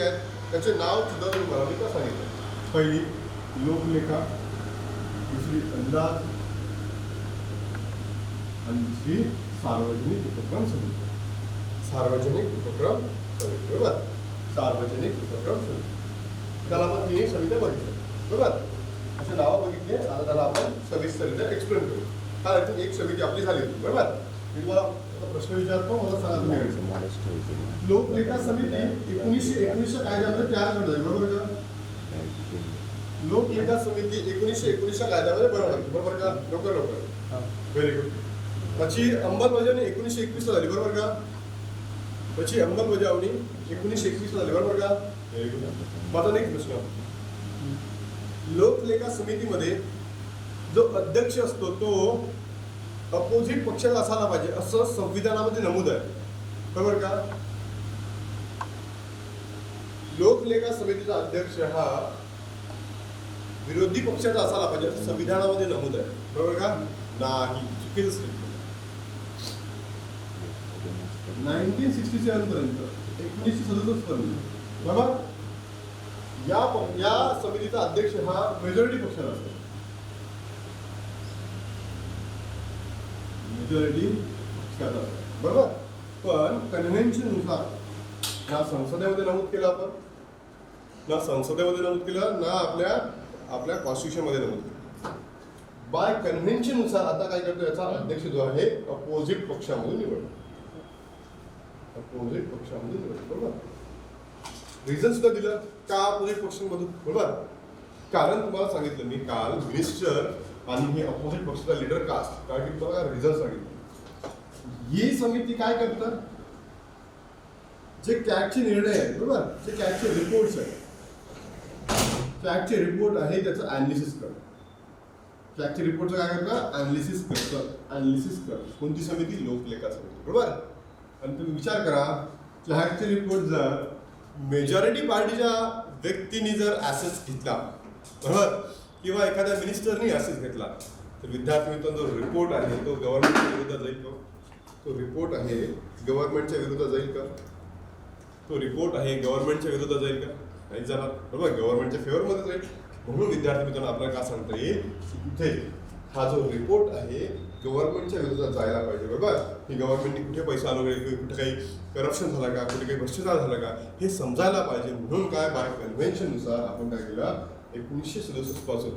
आहेत त्याचे नाव सुद्धा तुम्ही मला मी का सांगितलं. पहिली लोकलेखा, दुसरी अंदाज आणि दुसरी सार्वजनिक उपक्रम समिती. सार्वजनिक उपक्रम समिती बरोबर. सार्वजनिक उपक्रम समिती त्याला आपण तिन्ही समित्या बघितल्या बरोबर. असे नावं बघितले. आता त्याला आपण सविस्तररित्या एक्सप्लेन करू. कारण एक समिती आपली झाली होती बरोबर. मी तुम्हाला प्रश्न विचारतो, मला सांगा तुम्ही. लोकलेखा समिती 1919 कायद्यामध्ये तयार करण्यात आली बरोबर का. लोकलेखा समिती 1919 कायद्यामध्ये बनवली बरोबर का. लवकर व्हेरी गुड. त्याची अंमलबजावणी 1921 झाली बरोबर का. त्याची अंमलबजावणी 1921 झाली बरोबर का. Very good. माझा नेक्स्ट प्रश्न, लोकलेखा समितीमध्ये जो अध्यक्ष असतो तो अपोजिट पक्षाचा असायला पाहिजे असं संविधानामध्ये नमूद आहे बरोबर का. लोकलेखा समितीचा अध्यक्ष हा विरोधी पक्षाचा असायला पाहिजे असं संविधानामध्ये नमूद आहे बरोबर का. नाही, चुकीचं. 1967 पर्यंत 1967 पर्यंत बरोबर या समितीचा अध्यक्ष हा मेजॉरिटी पक्षाचा असतो. मेजॉरिटी पक्षाचा असतो बरोबर. पण कन्व्हेन्शननुसार ना संसदेमध्ये नमूद केलं आपण, ना संसदेमध्ये नमूद केलं, ना आपल्या कॉन्स्टिट्यूशनमध्ये नमूद केलं. बाय कन्व्हेन्शननुसार आता काय करतो, याचा अध्यक्ष जो आहे अपोजिट पक्षामधून निवडतो. अपोजिट पक्षामधून निवडतो बरोबर. रिझन सुद्धा दिलं का अपोजिट पक्षांमधून बरोबर. कारण तुम्हाला सांगितलं मी काल मिनिस्टर आणि हे अपोजिट पक्षाचा लीडर का असतो, कारण की तुम्हाला रिझन सांगितलं. ही समिती काय करतात, जे कॅगचे निर्णय आहेत बरोबर, जे कॅगचे रिपोर्ट्स आहेत, कॅगचे रिपोर्ट आहे त्याचं अनालिसिस करतात. कॅगचे रिपोर्टचं काय करतात, अनालिसिस करतात. कोणती समिती, लोकलेखा समिती बरोबर. आणि तुम्ही विचार करा, कॅगचे रिपोर्ट जर मेजॉरिटी पार्टीच्या व्यक्तीने जर ॲसेस घेतला बरोबर, किंवा एखाद्या मिनिस्टरनी ॲसेस घेतला, तर विद्यार्थी मित्रांनो जो रिपोर्ट आहे तो गव्हर्नमेंटच्या विरोधात जाईल का. तो रिपोर्ट आहे गव्हर्नमेंटच्या विरोधात जाईल का. तो रिपोर्ट आहे गव्हर्नमेंटच्या विरोधात जाईल का, नाही जाणार बरोबर. गव्हर्नमेंटच्या फेवरमध्ये जाईल. म्हणून विद्यार्थी मित्रांनो आपल्याला काय सांगता येईल, इथे हा जो रिपोर्ट आहे गव्हर्नमेंटच्या विरोधात जायला पाहिजे बरोबर. की गव्हर्नमेंटने कुठे पैसा आलो, कुठे काही करप्शन झालं का, कुठे काही भ्रष्टाचार झाला का, हे समजायला पाहिजे. म्हणून काय बाय कन्व्हेन्शननुसार आपण काय केलं, 1967 पासून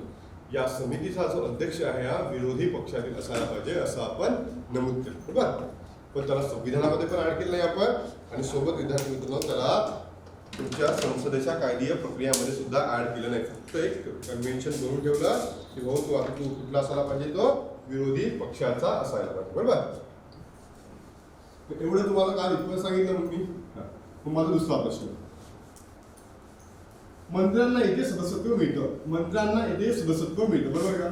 या समितीचा जो अध्यक्ष आहे हा विरोधी पक्षातील असायला पाहिजे असं आपण नमूद केलं बरोबर. पण त्याला संविधानामध्ये पण ऍड केलं नाही आपण, आणि सोबत विद्यार्थी मित्रांनो त्याला तुमच्या संसदेच्या कायदीय प्रक्रियामध्ये सुद्धा ऍड केलं नाही. फक्त एक कन्व्हेन्शन करून ठेवलं की भाऊ तू आता तू कुठला असायला पाहिजे, तो विरोधी पक्षाचा असायला पाहिजे बरोबर. एवढं तुम्हाला काल इतकं सांगितलं मी. माझा दुसरा प्रश्न, मंत्र्यांना येथे सदस्यत्व मिळतं. मंत्र्यांना येथे सदस्यत्व मिळतं बरोबर का.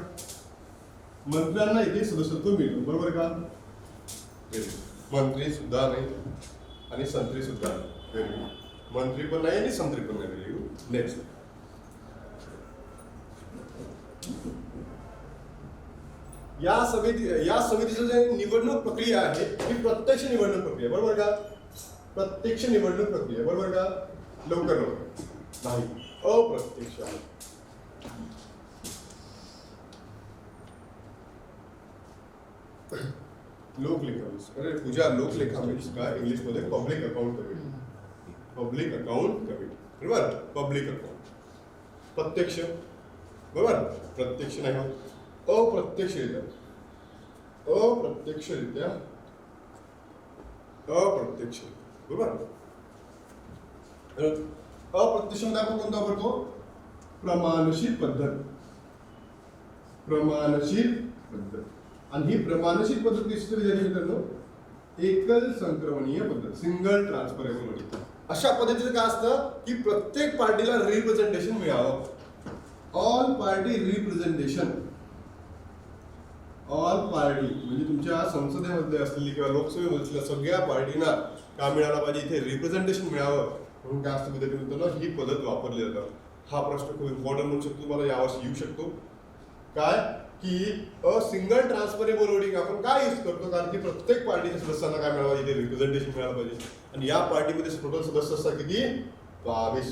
मंत्र्यांना येथे सदस्यत्व मिळतं बरोबर का. मंत्री सुद्धा नाही आणि संत्री सुद्धा नाही. मंत्री पण नाही आणि संत्री पण नाही. नेक्स्ट, या समितीचं जे निवडणूक प्रक्रिया आहे ही प्रत्यक्ष निवडणूक प्रक्रिया बरोबर का. प्रत्यक्ष निवडणूक प्रक्रिया बरोबर का. लवकर नाही, अप्रत्यक्ष. लोकलेखा, अरे पूजा लोकलेखा काय इंग्लिशमध्ये public account committee. Public account committee बरोबर. पब्लिक अकाउंट प्रत्यक्ष बरोबर, प्रत्यक्ष नाही होत, अप्रत्यक्षरित्या. अप्रत्यक्ष बरोबर. अप्रत्यक्ष मध्ये आपण कोणता वापरतो, प्रमाणशील पद्धत. प्रमाणशील पद्धत. आणि ही प्रमाणशील पद्धत कशी विद्यार्थी मित्रांनो, एकल संक्रमणीय पद्धत, सिंगल ट्रान्सफरेबल पद्धत. अशा पद्धतीचं काय असतं की प्रत्येक पार्टीला रिप्रेझेंटेशन मिळावं. All party representation. All party म्हणजे तुमच्या संसदेमध्ये असलेली किंवा लोकसभेमध्ये असलेल्या सगळ्या पार्टीना काय मिळायला पाहिजे, इथे रिप्रेझेंटेशन मिळावं. म्हणून काय असतं विद्यार्थी मित्रांनो, ही पद्धत वापरली जातात. हा प्रश्न खूप इम्पॉर्टंट म्हणू शकतो, तुम्हाला यावर्षी येऊ शकतो. काय की सिंगल ट्रान्सफरेबल वोटिंग आपण काय यूज करतो, कारण की प्रत्येक पार्टीच्या सदस्यांना काय मिळावं, इथे रिप्रेझेंटेशन मिळालं पाहिजे. आणि या पार्टीमध्ये टोटल सदस्य असतात किती, 22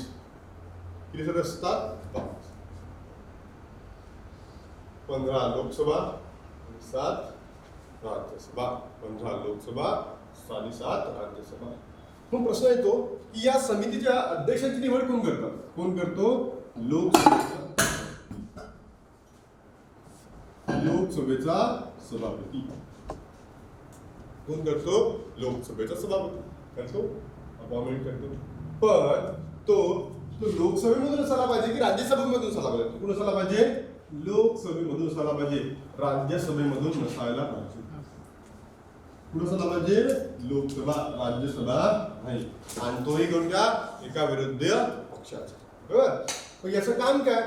किती सदस्य असतात? 15 लोकसभा 7 राज्यसभा, 15 लोकसभा 7 राज्यसभा. मग प्रश्न येतो की या समितीच्या अध्यक्षांची निवड कोण करतात? कोण करतो? लोकसभेचा सभापती. कोण करतो? लोकसभेचा सभापती करतो, अपॉइंटमेंट करतो. पण तो लोकसभेमधून असायला पाहिजे की राज्यसभेमधून असायला पाहिजे? कुठून असायला पाहिजे? लोकसभेमधून असायला पाहिजे, राज्यसभेमधून नसायला पाहिजे. कुठं असायला पाहिजे? लोकसभा, राज्यसभा नाही. आणि तोही कोणत्या? एका विरुद्ध पक्षाचा. बरोबर. मग याचं काम काय?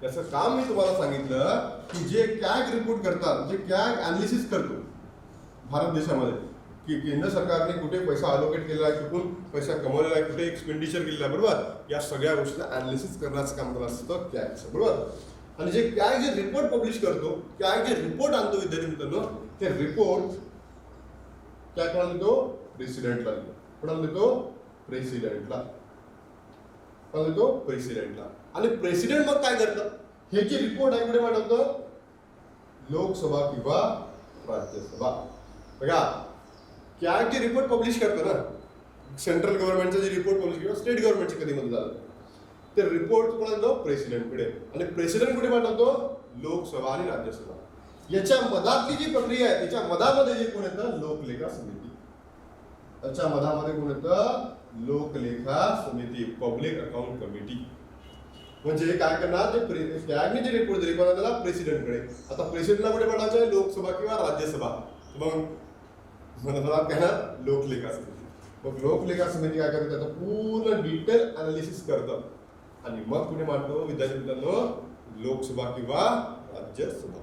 याचं काम मी तुम्हाला सांगितलं की जे कॅग रिपोर्ट करतात, जे कॅग अनालिसिस करतो भारत देशामध्ये, की केंद्र सरकारने कुठे पैसा अलोकेट केलेला आहे, कुठून पैसा कमवलेला आहे, कुठे एक्सपेंडिचर केलेला आहे, बरोबर, या सगळ्या गोष्टीला अनालिसिस करण्याचं काम करत असतं कॅगचं. बरोबर. आणि जे कॅग जे रिपोर्ट पब्लिश करतो, कॅग जे रिपोर्ट आणतो विद्यार्थी मित्रांनो, ते रिपोर्ट काय कोणाला देतो? प्रेसिडेंटला देतो. कोणाला देतो? प्रेसिडेंटला. कोणाला देतो? प्रेसिडेंटला. आणि प्रेसिडेंट मग काय करतं? हे जे रिपोर्ट आहे कुठे पाठवतं? लोकसभा किंवा राज्यसभा. बघा, कॅग जे रिपोर्ट पब्लिश करतं ना, सेंट्रल गव्हर्नमेंटचा जे रिपोर्ट पब्लिश किंवा स्टेट गव्हर्नमेंटचे कधी मध्ये झालं, ते रिपोर्ट कोणाला देतो? प्रेसिडेंटकडे. आणि प्रेसिडेंट कुठे पाठवतो? लोकसभा आणि राज्यसभा. याच्या मधातली जी प्रक्रिया आहे, त्याच्या मधामध्ये जे कोण येतं? लोकलेखा समिती. त्याच्या मधामध्ये कोण येतं? लोकलेखा समिती, पब्लिक अकाउंट कमिटी. म्हणजे काय करणार? जे कॅगने जे रिपोर्ट दिले कोणाला? त्याला प्रेसिडेंटकडे. आता प्रेसिडेंटला कुठे पाठवायचं आहे? लोकसभा किंवा राज्यसभा. मग काय ना? लोकलेखा समिती. मग लोकलेखा समिती काय करते? त्याचं पूर्ण डिटेल अनालिसिस करतं आणि मग कुठे मांडतो? विद्यार्थी मित्रांनो, लोकसभा किंवा राज्यसभा.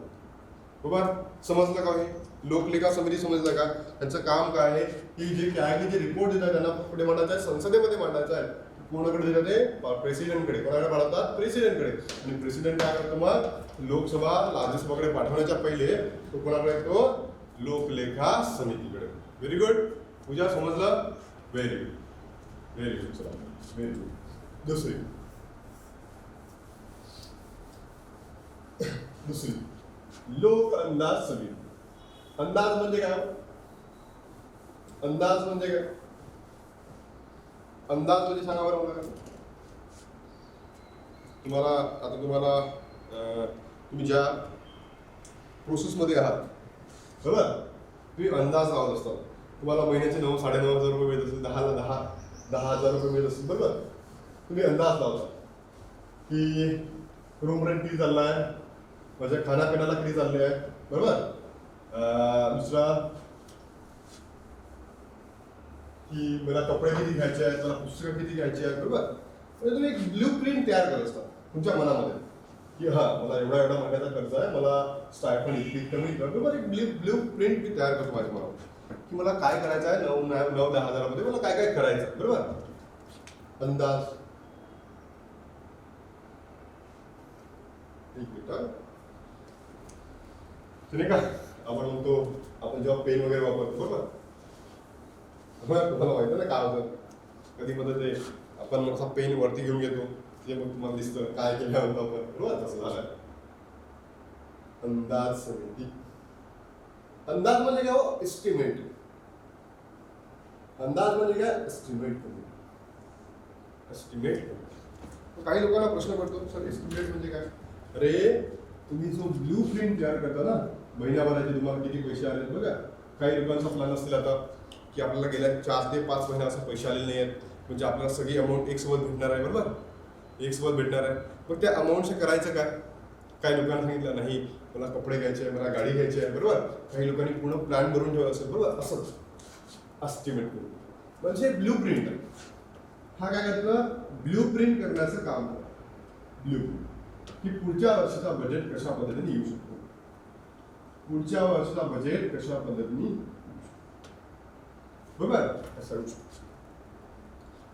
बरोबर. समजलं का? हे लोकलेखा समिती समजलं का? त्यांचं काम काय आहे की जे कॅगने जे रिपोर्ट देतात त्यांना कुठे मांडायचं आहे? संसदेमध्ये मांडायचं आहे. कोणाकडे देतात ते? प्रेसिडेंटकडे. कोणाकडे पाठवतात? प्रेसिडेंटकडे. आणि प्रेसिडेंट काय करतो? मग लोकसभा राज्यसभाकडे पाठवण्याच्या पहिले तो कोणाकडे येतो? लोकलेखा समितीकडे. Very good. पूजा समजलं? Very good, very good. चला, व्हेरी गुड. दुसरी लोक अंदाज समिती. अंदाज म्हणजे काय? अंदाज म्हणजे काय? अंदाज म्हणजे सांगा बरं मला. तुम्ही ज्या प्रोसेसमध्ये आहात, बरोबर, तुम्ही अंदाज लावत असता. तुम्हाला महिन्याचे 9-9.5 रुपये मिळत असेल, 10,000 रुपये मिळत असेल, बरोबर. तुम्ही अंदाज लावता की रूम रेंट किती चालला आहे, माझ्या खाण्यापिण्याला किती चालले आहे, बरोबर. दुसरा की मला कपडे किती घ्यायचे आहेत, मला पुस्तकं किती घ्यायची आहेत, बरोबर. म्हणजे तुम्ही एक ब्ल्यू प्रिंट तयार करत असता तुमच्या मनामध्ये की हा मला एवढा महिन्याचा खर्च आहे, मला स्टायफंड इतकी कमी, बरोबर. एक ब्ल्यू प्रिंट मी तयार करतो माझ्या मनावर की मला काय करायचं आहे 9-10 हजारामध्ये मला काय काय करायचं आहे, बरोबर. अंदाज. एक मिनिट. नाही का आपण म्हणतो आपण जेव्हा पेन वगैरे वापरतो, बरोबर, तुम्हाला माहिती ना काय होतं, कधी मध्ये ते आपण असा पेन वरती घेऊन घेतो, ते मग तुम्हाला दिसतं काय केलं होतं आपण, बरोबर. तसं झालं. अंदाज समिती. अंदाज म्हणजे काय हो? एस्टिमेट. अंदाज म्हणजे काय? एस्टिमेट. एस्टिमेट. काही लोकांना प्रश्न पडतो, सर एस्टिमेट म्हणजे काय? अरे तुम्ही जो ब्ल्यू प्रिंट तयार करता ना महिन्याभराचे, तुम्हाला किती पैसे आले बघा. काही लोकांचा प्लॅन असतील आता की आपल्याला गेल्या 4 ते 5 महिने असं पैसे आलेले नाही आहेत, म्हणजे आपल्याला सगळी अमाऊंट एक सोबत भेटणार आहे, बरोबर, एक सोबत भेटणार आहे. मग त्या अमाऊंटचं करायचं काय? काही लोकांना सांगितलं नाही मला कपडे घ्यायचे आहे, मला गाडी घ्यायची आहे, बरोबर. काही लोकांनी पूर्ण प्लॅन भरून ठेवला असेल, बरोबर. असंच एस्टिमेट करून म्हणजे ब्ल्यू प्रिंट. हा काय करतं? ब्ल्यू प्रिंट करण्याचं काम करतं. ब्ल्यू की पुढच्या वर्षाचा बजेट कशा पद्धतीने येऊ शकतो, पुढच्या वर्षाचा बजेट कशा पद्धतीने, बरोबर, असं येऊ शकतो.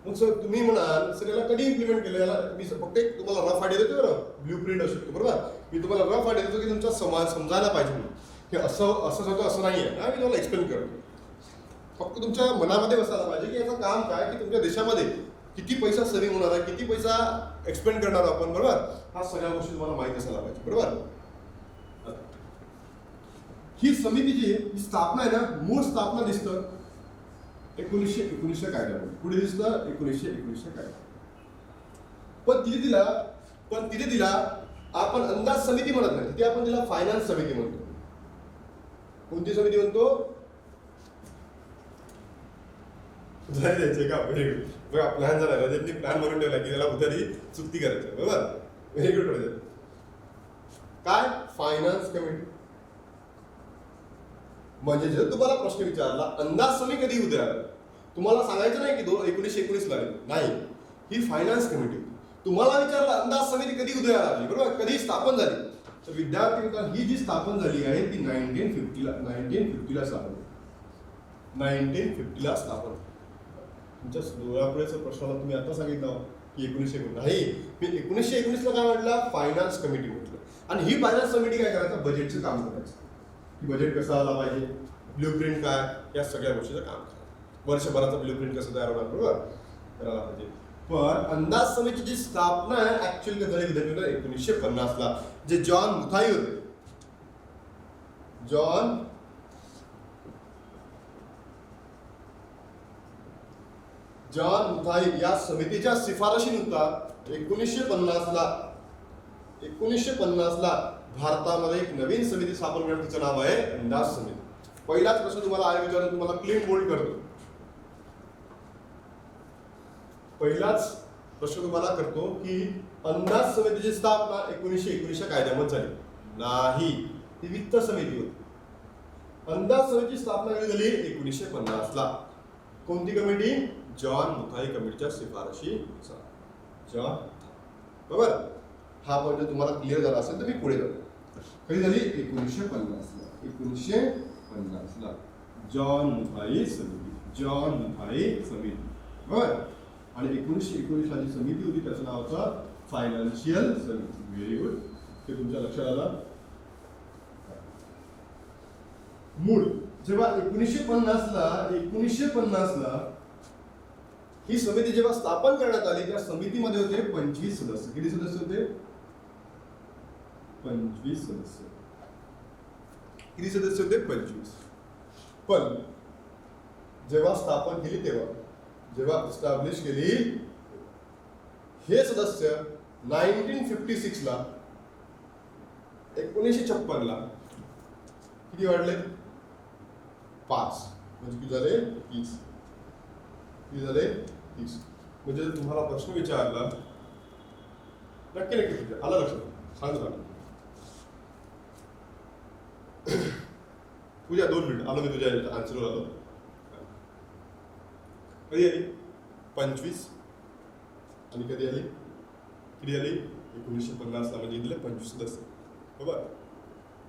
मग सर तुम्ही म्हणाल सर याला कधी इम्प्लिमेंट केलं? याला मी फक्त एक तुम्हाला रफ आयडिया देतो, बरोबर. ब्ल्यू प्रिंट असू शकतो, बरोबर. मी तुम्हाला रफ आयडिया देतो की तुमचा समजायला पाहिजे म्हणून की असं असंच होतं असं नाही आहे. मी तुम्हाला एक्सप्लेन करतो. फक्त तुमच्या मनामध्ये बसायला पाहिजे की याचं काम काय की तुमच्या देशामध्ये किती पैसा सेव्हिंग होणार आहे, किती पैसा एक्सपेंड करणार आपण, बरोबर. हा सगळ्या गोष्टी तुम्हाला माहिती असायला पाहिजे, बरोबर. ही समितीची स्थापना आहे ना, मूळ स्थापना दिसतं 1919 कायद्यामध्ये. पुढे दिसतं 1919 कायदा. पण तिथे तिला आपण अंदाज समिती म्हणत नाही, तिथे आपण तिला फायनान्स समिती म्हणतो. कोणती समिती म्हणतो? द्यायचे का? Very good. बघा प्लॅन झाला, रजतनी प्लॅन म्हणून ठेवला की त्याला उधारी चुकती करायचं, बरोबर. व्हेरी गुड रजत. काय? Finance committee. म्हणजे जर तुम्हाला प्रश्न विचारला अंदाज समिती कधी उदयाला, तुम्हाला सांगायचं नाही की 1919 ला नाही, ही फायनान्स कमिटी. तुम्हाला विचारलं अंदाज समिती कधी उदयाला आली, बरोबर, कधी स्थापन झाली, तर विद्यार्थी मित्रांनो ही जी स्थापन झाली आहे ती 1950 स्थापन. 1950 स्थापन. तुमच्या डोळ्यापुढेच प्रश्नाला तुम्ही आता सांगितलं की 1919 नाही, मी 1919 ला काय म्हटलं? फायनान्स कमिटी म्हटलं. आणि ही फायनान्स कमिटी काय करायचं? बजेटचं काम करायचं, की बजेट कसं आला पाहिजे, ब्ल्यूप्रिंट काय, या सगळ्या गोष्टीचं काम करायचं. वर्षभराचं ब्ल्यूप्रिंट कसं तयार होणार, बरोबर, करायला पाहिजे. पण अंदाज समितीची स्थापना ऍक्च्युअली झाली विद्यार्थी 1950 ला, जे जॉन मुथाई होते. जॉन मुथाई या समितीच्या शिफारशीनुसार 1950 ला भारतामध्ये एक नवीन समिती स्थापन करण्यात, तिचं नाव आहे अंदाज समिती. पहिलाच प्रश्न तुम्हाला आहे विचारून तुम्हाला क्लीन बोल्ड करतो. पहिलाच प्रश्न तुम्हाला करतो की अंदाज समितीची स्थापना 1919 कायद्यामध्ये झाली नाही, ती वित्त समिती होती. अंदाज समितीची स्थापना कधी झाली? 1950 ला. कोणती कमिटी? जॉन मुथाई कमिटीच्या शिफारशी. जॉन, बरोबर. हा पॉईंट तुम्हाला क्लिअर झाला असेल तर मी पुढे जातो. कधी झाली? 1950 ला. 1950 ला जॉन मुथाई समिती, बरोबर. आणि 1919 ला जी समिती होती त्याचं नाव होतं फायनान्शियल समिती. व्हेरी गुड, ते तुमच्या लक्षात आलं. मूळ जेव्हा 1950 ला ही समिती जेव्हा स्थापन करण्यात आली, त्या समितीमध्ये होते 25 सदस्य. किती सदस्य होते? 25 सदस्य. किती सदस्य होते? 25. पण जेव्हा स्थापन केली, जेव्हा इस्टॅब्लिश केली, हे सदस्य 1956 ला 1956 ला किती वाढले? 5. म्हणजे किती झाले? 30. किती झाले? 30. म्हणजे तुम्हाला प्रश्न विचारला, नक्की आला लक्षात, सांग झालं. पूजा 2 मिनिट आलो मी तुझ्या आन्सरवर आलो. कधी आली? 25. आणि कधी आली? किती आली? 1950 ला. म्हणजे दिले 25 सदस्य, बरोबर.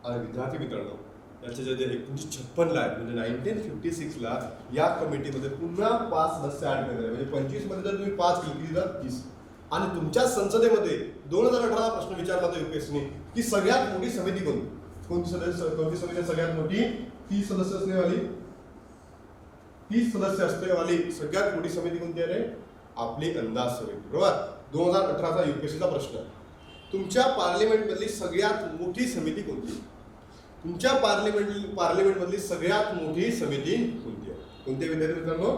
आणि विद्यार्थी मित्रांनो, याचे जे 1956 ला आहे, म्हणजे 1956 ला या कमिटीमध्ये पुन्हा 5 सदस्य ऍड करण्यात आले. म्हणजे 25 मध्ये जर तुम्ही 5 केली, किती झालं? 30. आणि तुमच्या संसदेमध्ये 2018 प्रश्न विचारला होता युपीएससीने की सगळ्यात मोठी समिती कोणती? कोणती समिती सगळ्यात मोठी? 30 सदस्य असलेवाली, 30 सदस्य असलेवाली सगळ्यात मोठी समिती कोणती आहे? आपली अंदाज समिती, बरोबर. 2018चा युपीएससीचा प्रश्न. तुमच्या पार्लिमेंट मधली सगळ्यात मोठी समिती कोणती? तुमच्या पार्लिमेंट मधली सगळ्यात मोठी समिती कोणती आहे? कोणत्या विद्यार्थी मित्रांनो?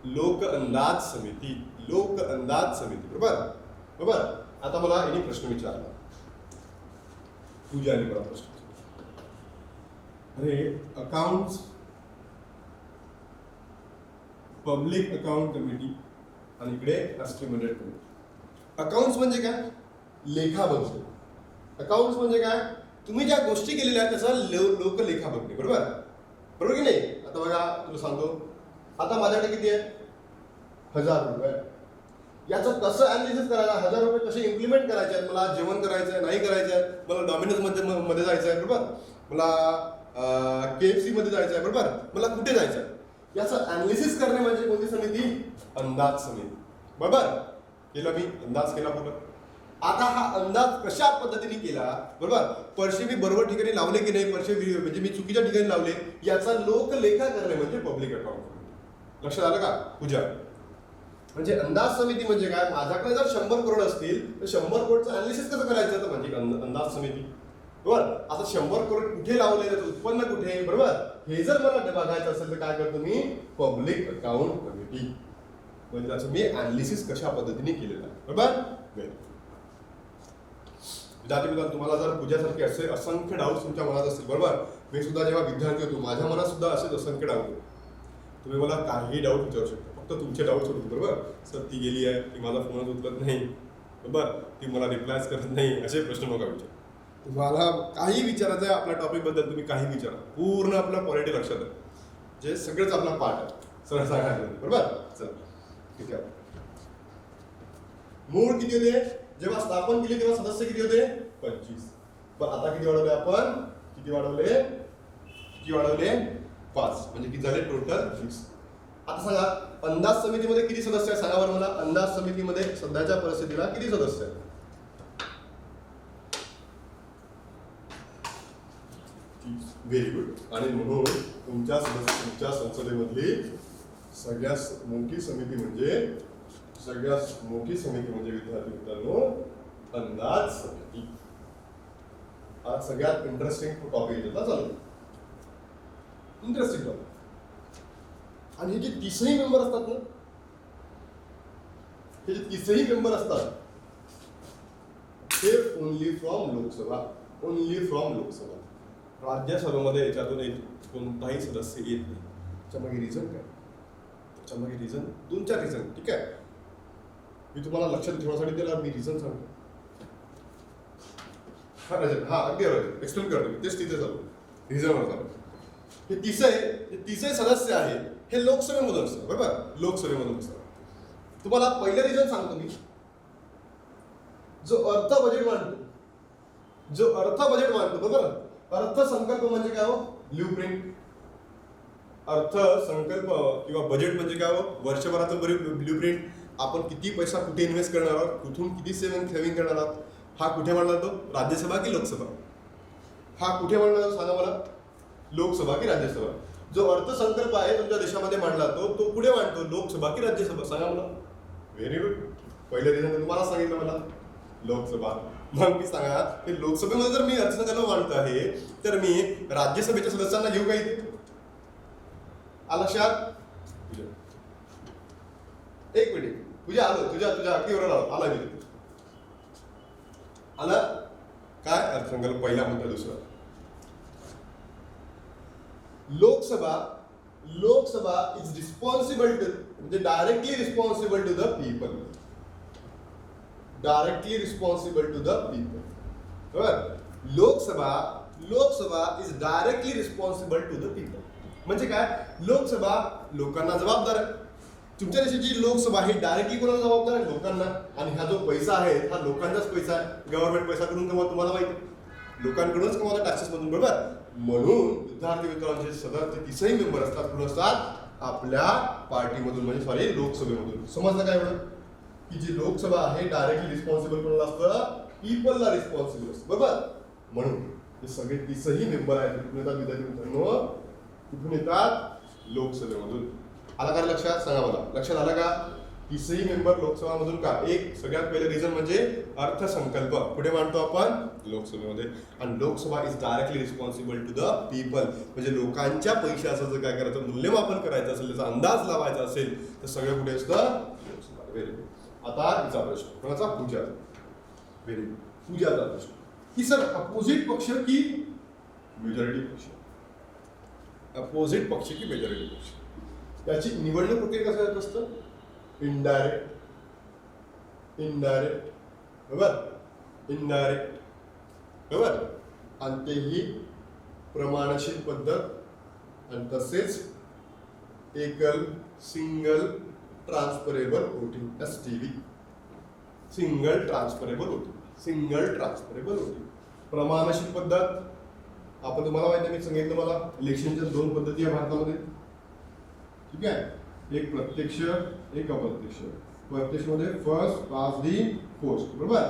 लोक अंदाज समिती, बरोबर. आता मला यांनी प्रश्न विचारला, पूजा मला प्रश्न. अरे अकाउंट्स, पब्लिक अकाउंट कमिटी आणि इकडे राष्ट्रीय मंडळ कमिटी. अकाउंट्स म्हणजे काय? लेखा बघणे. अकाउंट्स म्हणजे काय? तुम्ही ज्या गोष्टी केलेल्या आहेत त्याचा लोकलेखा बघणे, बरोबर की नाही? आता बघा, तुला सांगतो, आता माझ्याकडे किती आहे? 1000 रुपये. याचं कसं अनालिसिस करायला? 1000 रुपये कसे इम्प्लिमेंट करायचे आहेत? मला जेवण करायचं आहे, नाही करायचं आहे, मला डॉमिनोज मध्ये जायचं आहे, बरोबर, मला KFC मध्ये जायचं आहे, बरोबर, मला कुठे जायचं आहे, याचं अनालिसिस करणे म्हणजे कोणती समिती? अंदाज समिती, बरोबर. केलं मी, अंदाज केला पूर्ण. आता हा अंदाज कशा पद्धतीने केला, बरोबर, पैसे मी बरोबर ठिकाणी लावले की नाही, पैसे म्हणजे मी चुकीच्या ठिकाणी लावले, याचा लोकलेखा करणे म्हणजे पब्लिक अकाउंट. लक्षात आलं का पूजा? म्हणजे अंदाज समिती म्हणजे काय, माझ्याकडे जर 100 करोड असतील तर 100 करोडचं अनालिसिस कसं करायचं, तर म्हणजे अंदाज समिती. बरोबर. आता 100 करोड कुठे लावले, त्याचं उत्पन्न कुठे, बरोबर, हे जर मला बघायचं असेल तर काय करतो मी, पब्लिक अकाउंट कमिटी, म्हणजे त्याचं मी अनालिसिस कशा पद्धतीने केलेलं आहे. बरोबर. विद्यार्थी मित्रांनो, तुम्हाला जर पूजासारखे असे असंख्य डाऊट्स तुमच्या मनात असतील, बरोबर, मी सुद्धा जेव्हा विद्यार्थी होतो माझ्या मनात सुद्धा असेच असंख्य डाऊट होते. तुम्ही मला काही डाऊट विचारू शकता, फक्त तुमचे डाऊट्स होते. बरोबर. सर ती गेली आहे, ती माझा फोनच उचलत नाही, बरोबर, ती मला रिप्लायच करत नाही, असे प्रश्न नका विचार. तुम्हाला काही विचारायचं आहे आपल्या टॉपिकबद्दल, तुम्ही काही विचारा, पूर्ण आपल्या क्वालिटी लक्षात आहे, जे सगळंच आपला पार्ट आहे, सर सांगायचं. बरोबर. चला किती आहे, मूळ किती होते जेव्हा स्थापन केली तेव्हा सदस्य किती होते, 25. पण आता किती वाढवले आपण, किती वाढवले, 5, म्हणजे किती झाले टोटल 20. आता सांगा अंदाज समितीमध्ये किती सदस्य आहे, सांगा बरं मला. अंदाज समितीमध्ये सध्याच्या परिस्थितीला किती सदस्य आहेत, व्हेरी गुड. आणि म्हणून तुमच्या संसदेमधली सगळ्यात मोठी समिती म्हणजे विद्यार्थी मित्रांनो अंदाज समिती. हा सगळ्यात इंटरेस्टिंग टॉपिक येतो. चालू इंटरेस्टिंग टॉपिक. आणि हे जे 30ही मेंबर असतात ना, हे जे 30ही मेंबर असतात ते ओनली फ्रॉम लोकसभा. राज्यसभेमध्ये याच्यातून कोणताही सदस्य येत नाही. त्याच्यामागे रिझन काय, त्याच्यामागे रिझन 2-4 रिझन. ठीक आहे, मी तुम्हाला लक्षात ठेवण्यासाठी त्याला मी रिझन सांगतो. अगदी एक्सप्लेन करतो मी, तेच तिथे चालू रिझनवर चालू. हे तिसरे सदस्य आहेत हे लोकसभेमधून असतात. बरोबर. लोकसभेमधून असतात. तुम्हाला पहिलं रिझन सांगतो मी. जो अर्थ बजेट मांडतो, बरोबर, अर्थसंकल्प म्हणजे काय हो, ब्ल्यूप्रिंट. अर्थसंकल्प किंवा बजेट म्हणजे काय हो, वर्षभराचं ब्ल्यूप्रिंट. आपण किती पैसा कुठे इन्व्हेस्ट करणार आहोत, कुठून किती सेव्हिंग करणार आहोत. हा कुठे मांडला जातो, राज्यसभा की लोकसभा, हा कुठे मांडला जातो सांगा मला, लोकसभा की राज्यसभा. जो अर्थसंकल्प आहे तुमच्या देशामध्ये मांडला तो कुठे मांडतो, लोकसभा की राज्यसभा, सांगा मला. Very good. पहिलं रिझन तुम्हाला सांगितलं मला, लोकसभा. मग मी सांगा की लोकसभेमध्ये जर मी अर्थसंकल्प मांडतो आहे तर मी राज्यसभेच्या सदस्यांना घेऊ का इथे, लक्षात. एक मिनिट, तुझ्या अगदीवर आला मी आला काय अर्थसंकल्प पहिला म्हणतो. दुसरा लोकसभा इज रिस्पॉन्सिबल टू, म्हणजे directly responsible to the people. बरोबर. Lok Sabha is directly responsible to the people. म्हणजे काय, लोकसभा लोकांना जबाबदार आहे. तुमच्या देशाची लोकसभा ही डायरेक्टली कोणाला जबाबदार आहे, लोकांना. आणि हा जो पैसा आहे हा लोकांचाच पैसा आहे. गव्हर्नमेंट पैसा करून कमवत, तुम्हाला माहिती आहे, लोकांकडूनच कमवतात, टॅक्सेस मधून. बरोबर. म्हणून विद्यार्थी मित्रांचे सदस्य 30ही मेंबर असतात, कुठून असतात, आपल्या पार्टीमधून, म्हणजे लोकसभेमधून. समजलं काय एवढं, की जी लोकसभा आहे डायरेक्टली रिस्पॉन्सिबल कोणाला असतं, पीपलला रिस्पॉन्सिबल असतं. बरोबर. म्हणून हे सगळे 30ही मेंबर आहेत, कुठून येतात विद्यार्थी मित्रांनो, कुठून येतात, लोकसभेमधून. आला का लक्षात, सांगा मला, लक्षात आलं का. 30ही मेंबर लोकसभामधून का. एक सगळ्यात पहिलं रिझन म्हणजे अर्थसंकल्प कुठे मांडतो आपण, लोकसभेमध्ये. आणि Lok Sabha is directly responsible to the people, म्हणजे लोकांच्या पैशाचं जर काय करायचं, मूल्यमापन करायचं असेल, त्याचा अंदाज लावायचा असेल तर सगळं कुठे असतं, लोकसभा. Very good. आता हिचा प्रश्न कोणाचा, पूजाचा. Very good. पूजाचा प्रश्न की सर अपोजिट पक्ष की मेजॉरिटी पक्ष, अपोजिट पक्ष की मेजॉरिटी पक्ष, त्याची निवडणूक प्रक्रिया कसं येत असतं, इनडायरेक्ट. बरोबर. आणि तेही प्रमाणशील पद्धत, आणि तसेच single transferable voting, STV, single transferable voting. प्रमाणशील पद्धत आपण, तुम्हाला माहिती आहे, मी सांगितलं मला इलेक्शनच्या 2 पद्धती आहे भारतामध्ये. ठीक आहे, एक प्रत्यक्ष, एक अप्रत्यक्ष. प्रत्यक्षमध्ये फर्स्ट पास दी पोस्ट, बरोबर.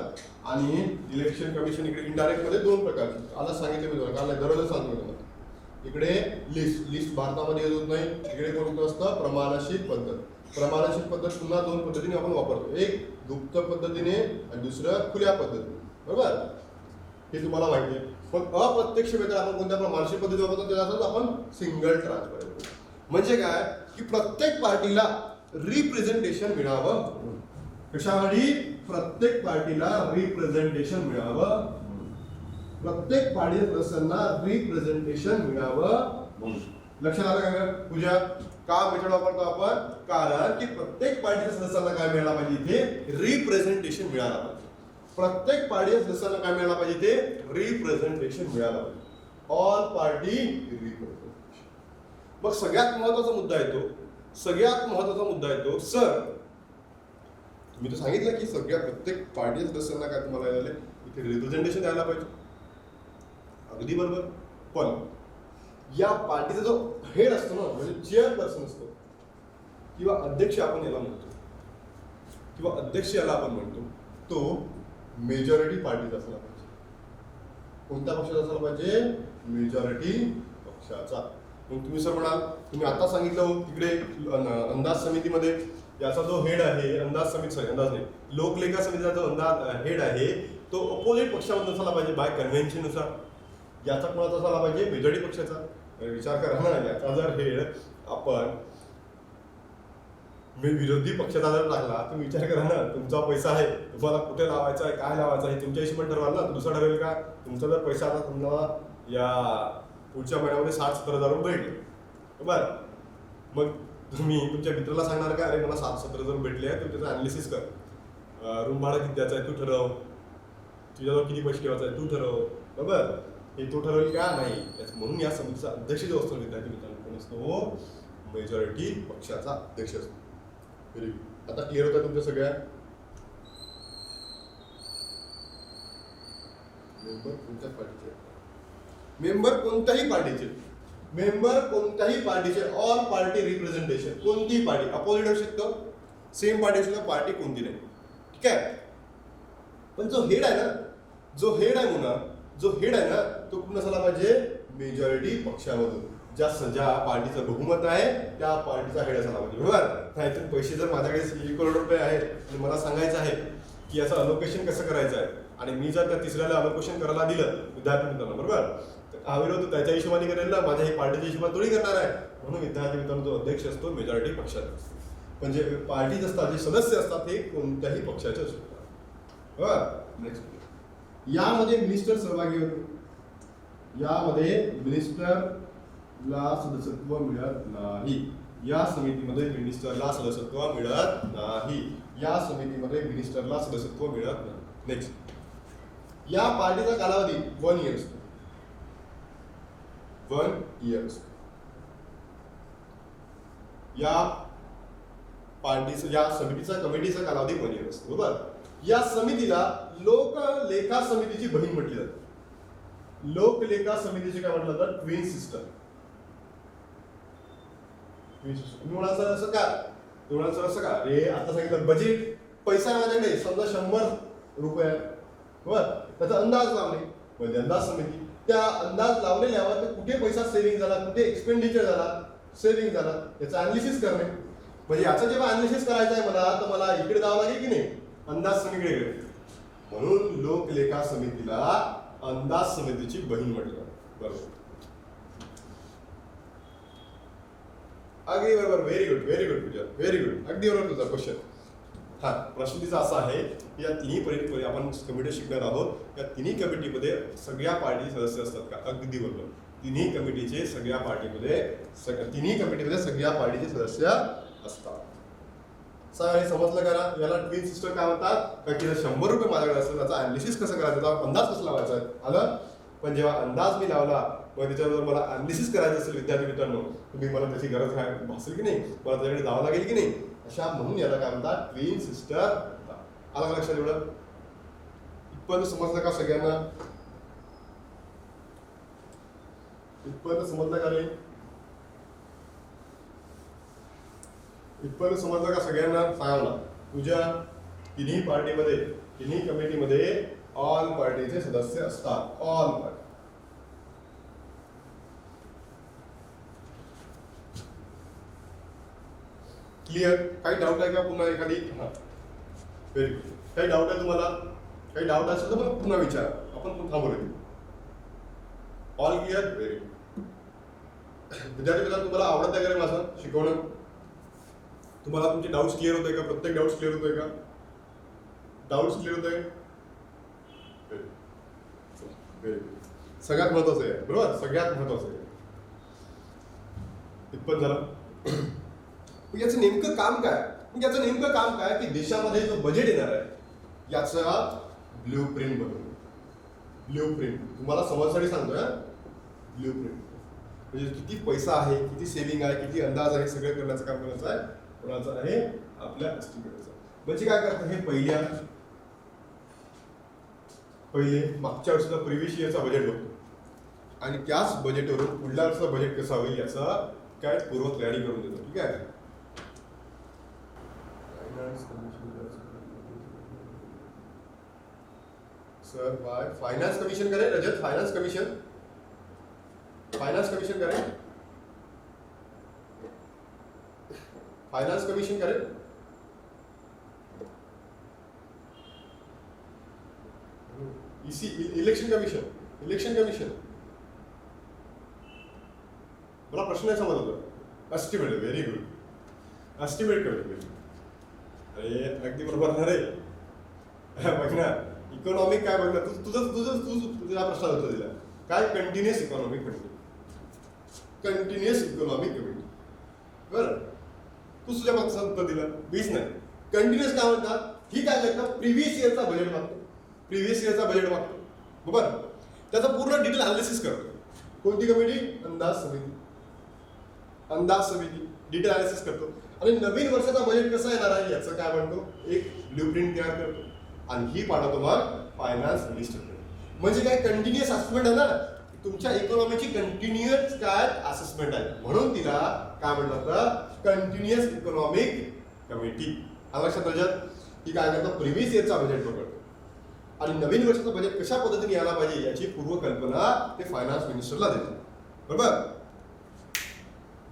आणि इलेक्शन कमिशन इकडे इनडायरेक्ट मध्ये 2 प्रकारचे. आता सांगितलं मी तुम्हाला, कारण दररोज सांगतो तुम्हाला. इकडे लिस्ट भारतामध्ये येत नाही, इकडे कोणतं असतं, प्रमाणशील पद्धत. प्रमाणशीर पद्धत पुन्हा दोन पद्धतीने आपण वापरतो, एक गुप्त पद्धतीने आणि दुसरं खुल्या पद्धतीने, बरोबर? हे तुम्हाला माहिती आहे. पण अप्रत्यक्ष वेतन आपण कोणत्या प्रमाणशीर पद्धती वापरतो त्याच्यातच आपण सिंगल ट्रान्सफर. म्हणजे काय की प्रत्येक पार्टीला रिप्रेझेंटेशन मिळावं. कशासाठी? प्रत्येक पार्टीला रिप्रेझेंटेशन मिळावं, प्रत्येक पार्टी सदस्यांना रिप्रेझेंटेशन मिळावं. लक्षात आलं का पूजा? का मेथड वापरतो आपण? कारण की प्रत्येक पार्टीच्या सदस्यांना काय मिळाला पाहिजे? इथे रिप्रेझेंटेशन मिळाला पाहिजे. प्रत्येक पार्टीच्या सदस्यांना काय मिळाला पाहिजे? इथे रिप्रेझेंटेशन मिळाला पाहिजे. All party representation. मग सगळ्यात महत्वाचा मुद्दा येतो सर, मी तर सांगितलं की सगळ्या प्रत्येक पार्टीच्या सदस्यांना काय तुम्हाला इथे रिप्रेझेंटेशन द्यायला पाहिजे. अगदी बरोबर. पण या पार्टीचा जो हेड असतो ना, म्हणजे चेअरपर्सन असतो किंवा अध्यक्ष आपण याला म्हणतो, तो मेजॉरिटी पार्टीचा असला पाहिजे. कोणत्या पक्षाचा असला पाहिजे? मेजॉरिटी पक्षाचा. मग तुम्ही सर म्हणाल, तुम्ही आता सांगितलं तिकडे अंदाज समितीमध्ये याचा जो हेड आहे, अंदाज नाही, लोकलेखा समितीचा जो हेड आहे तो अपोजिट पक्षामधून असला पाहिजे बाय कन्व्हेन्शननुसार. याचा कोणाचा असला पाहिजे? मेजॉरिटी पक्षाचा. विचार करा ना, याचा जर हेड आपण विरोधी पक्षाचा जर टाकला, तुम्ही विचार करा ना, तुमचा पैसा आहे, तुम्हाला कुठे लावायचा आहे, काय लावायचं आहे, तुमच्या हिशोबाने ठरवाल ना. दुसरं ठरवेल का? तुमचा जर पैसा आता समजा या पुढच्या महिन्यामध्ये 60-70 रुपये भेटले, बरोबर? मग तुम्ही तुमच्या मित्राला सांगणार का, अरे मला 60-70 भेटले आहे, तू त्याचं अनालिसिस कर, रूम भाडा किती द्यायचं आहे तू ठरव, तुझ्याजवळ किती पैसे ठेवायचा आहे तू ठरव, बरोबर? हे तू ठरवेल का? नाही. म्हणून या समितीचा अध्यक्ष जो असतो विद्यार्थी मित्रांनो, कोण असतो? मेजॉरिटी पक्षाचा अध्यक्ष असतो. Very good. आता क्लिअर होतं तुमच्या सगळ्या? मेंबर कोणत्याही पार्टीचे ऑल पार्टी रिप्रेझेंटेशन. कोणतीही पार्टी, अपोजिट असू शकतो, सेम पार्टी असू शकतो, पार्टी कोणती नाही, ठीक आहे? पण जो हेड आहे ना तो कुठून असला पाहिजे? मेजॉरिटी पक्षामधून. ज्या पार्टीचं बहुमत आहे त्या पार्टीचा हेड असायला पाहिजे, बरोबर? नाहीतर पैसे जर माझ्याकडे 1 करोड रुपये आहेत आणि मला सांगायचं आहे की याचं अलोकेशन कसं करायचं आहे, आणि मी जर त्या तिसऱ्याला अलोकेशन करायला दिलं विद्यार्थी मित्रांनो, बरोबर, तर हा विरोध त्याच्या हिशोबाने करेल ना, माझ्या ही पार्टीच्या हिशोबाने थोडी करणार आहे. म्हणून विद्यार्थी मित्रांनो जो अध्यक्ष असतो मेजॉरिटी पक्षाचा असतो. म्हणजे पार्टीत असतात जे सदस्य असतात ते कोणत्याही पक्षाचे असू शकतात, बरोबर? नेक्स्ट. यामध्ये मिनिस्टर सहभागी होतो. यामध्ये मिनिस्टरला सदस्यत्व मिळत नाही. या समितीमध्ये मिनिस्टरला सदस्यत्व मिळत नाही. नेक्स्ट. या पार्टीचा कालावधी 1 इयर असतो. 1 इयर असतो. या समितीचा कमिटीचा कालावधी 1 इयर असतो, बरोबर? या समितीला लोकलेखा समितीची बहीण म्हटली जाते. लोकलेखा समितीची काय म्हटलं तर ट्विन सिस्टर. तुम्ही म्हणाल सर असं का? रे आता सांगितलं बजेट, पैसा माझ्याकडे समजा 100 रुपये, बरोबर? त्याचा अंदाज लावणे म्हणजे अंदाज समिती. त्या अंदाज लावलेल्यावर कुठे पैसा सेव्हिंग झाला, कुठे एक्सपेंडिचर झाला, सेव्हिंग झाला, याचं अनालिसिस करणे. म्हणजे याचं जेव्हा अनालिसिस करायचं आहे मला, तर मला इकडे जावं लागेल की नाही, अंदाज समितीकडे. म्हणून लोकलेखा समितीला अंदाज समितीची बहीण म्हटलं जातं, बरोबर? अगदी बरोबर. व्हेरी गुड पूजा, व्हेरी गुड. अगदी बरोबर तुझा क्वेश्चन. हा प्रश्न तिचा असा आहे की या तिन्ही आपण कमिटी शिकणार आहोत. या तिन्ही कमिटीमध्ये सगळ्या पार्टी सदस्य असतात का? अगदी बरोबर. तिन्ही कमिटीचे सगळ्या पार्टीमध्ये सगळ्या पार्टीचे सदस्य असतात. सर हे समजलं करा. याला ट्विन सिस्टर काय म्हणतात? का की 100 रुपये माझ्याकडे असतात, त्याचा अनालिसिस कसं करायचं, त्याचा अंदाज कसा लावायचा आलं. पण जेव्हा अंदाज मी लावला मग त्याच्यावर मला अनालिसिस करायचं असेल विद्यार्थी मित्रांनो, तुम्ही मला त्याची गरज भासेल की नाही, मला त्याच्याकडे जावं लागेल की नाही, अशा म्हणून याला काय म्हणतात? Twin sister. आला लक्षात एवढं? इथपर्यंत समजलं का सगळ्यांना? इथपर्यंत समजलं का रे? इथपर्यंत समजलं का सगळ्यांना? सांगा तुझ्या तिन्ही कमिटीमध्ये ऑल पार्टीचे सदस्य असतात. All party. क्लिअर? काही डाऊट आहे का पुन्हा एखादी? हां, व्हेरी गुड. काही डाऊट आहे तुम्हाला? काही डाऊट असेल तर मग पुन्हा विचारा, आपण पुन्हा बोलू. All clear? Very good. विद्यार्थी मित्रांनो, तुम्हाला आवडत आहे का रे माझं शिकवणं? तुम्हाला तुमचे डाऊट्स क्लिअर होतोय का? प्रत्येक डाऊट्स क्लिअर होतोय का? डाऊट्स क्लिअर होतोय? Very good. सगळ्यात महत्वाचं आहे, बरोबर? सगळ्यात महत्वाचं आहे. इतपत झालं. याचं नेमकं काम काय? याचं नेमकं काम काय की देशामध्ये जो बजेट येणार आहे याचा ब्ल्यू प्रिंट बनवणं. ब्ल्यू प्रिंट तुम्हाला समजसाठी सांगतोय. ब्ल्यू प्रिंट म्हणजे किती पैसा आहे, किती सेव्हिंग आहे, किती अंदाज आहे, सगळं करण्याचं काम करायचं आहे. कोणाचं आहे? आपल्या एस्टिमेटरचं. म्हणजे काय करतं हे पहिले मागच्या वर्षाचा प्रिव्हियस इयरचा बजेट बघतो आणि त्याच बजेटवरून पुढल्या वर्षाचा बजेट कसा होईल याचा काय पूर्व तयारी करून देतो. ठीक आहे? सर बाय फाइनेंस कमीशन करें रजत. फाइनेंस कमीशन करें. फाइनेंस कमीशन करें. इलेक्शन कमीशन मला प्रश्न नाही समजत होता. Estimate. Very good. Estimate committee. अरे अगदी बरोबर ना रे. बघ ना इकॉनॉमिक काय बघ ना तुझ्या प्रश्नाला उत्तर दिला काय? Continuous economic committee. Continuous economic committee. बरं तू तुझ्या प्रश्नाला उत्तर दिलं. 20 नाही. कंटिन्युअस काय म्हणतात? ही काय करतात? प्रिव्हियस इयरचा बजेट मागतो. प्रिव्हियस इयरचा बजेट मागतो. बरोबर? त्याचा पूर्ण डिटेल अनालिसिस करतो. कोणती कमिटी? अंदाज समिती डिटेल अनालिसिस करतो आणि नवीन वर्षाचा बजेट कसा येणार आहे याचं काय म्हणतो? एक ब्ल्यूप्रिंट तयार करतो आणि ही पाठवतो मग फायनान्स मिनिस्टरकडे. म्हणजे काय? कंटिन्युअस असेसमेंट आहे ना, तुमच्या इकॉनॉमीची कंटिन्युअस काय असेसमेंट आहे, म्हणून तिला काय म्हणतात? Continuous economic committee. लक्षात रजत? ही काय करतात? प्रिव्हियस इयरचा बजेट पकडतो आणि नवीन वर्षाचं बजेट कशा पद्धतीने यायला पाहिजे याची पूर्वकल्पना ते फायनान्स मिनिस्टरला देतो. बरोबर?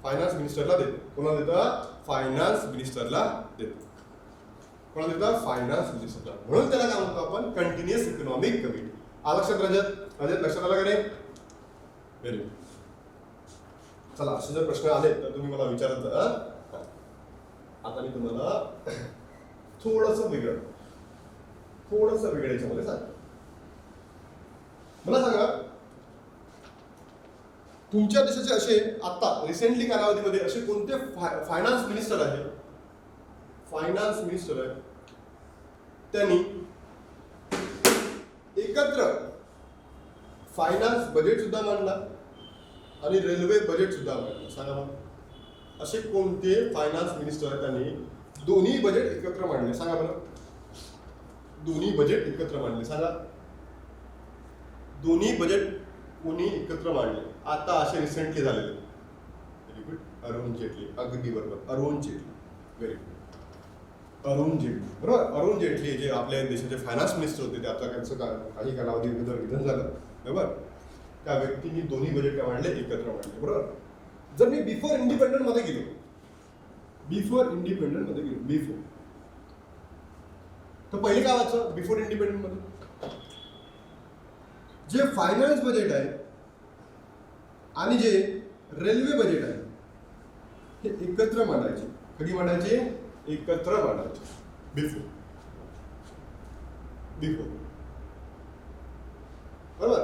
फायनान्स मिनिस्टरला देतो. कोणाला देतं? फायनान्स मिनिस्टरला देतो. कोणाला देतं? फायनान्स मिनिस्टरला. म्हणून त्याला काय म्हणतो आपण? Continuous economic committee. लक्षात रजत? लक्षात आलं का रे? Very good. चला असे जर प्रश्न आले तर तुम्ही मला विचारत जा. आता मी तुम्हाला थोडंसं वेगळं याच्यामध्ये सांग. मला सांगा तुमच्या देशाचे असे आता रिसेंटली कालावधीमध्ये असे कोणते फायनान्स मिनिस्टर आहे? फायनान्स मिनिस्टर आहे त्यांनी एकत्र फायनान्स बजेट सुद्धा मांडला आणि रेल्वे बजेट सुद्धा मांडला. सांगा मला असे कोणते फायनान्स मिनिस्टर आहेत त्यांनी दोन्ही बजेट एकत्र मांडले? सांगा बरं. दोन्ही बजेट एकत्र मांडले. सांगा दोन्ही बजेट कोणी एकत्र मांडले आता असे रिसेंटली झालेले? Very good. अरुण जेटली. अगदी बरोबर. अरुण जेटली. Very good. अरुण जेटली. बरोबर. अरुण जेटली जे आपल्या देशाचे फायनान्स मिनिस्टर होते ते आता त्यांचं काही कालावधी निधन झालं. बरोबर? त्या व्यक्तींनी दोन्ही बजेट काय मांडले? एकत्र मांडले. बरोबर? जर मी बिफोर इंडिपेंडंट मध्ये गेलो तर पहिले काय वाचलं? बिफोर इंडिपेंडंट मध्ये जे फायनान्स बजेट आहे आणि जे रेल्वे बजेट आहे हे एकत्र मांडायचे. कधी मांडायचे? एकत्र मांडायचे. बिफोर. बरोबर?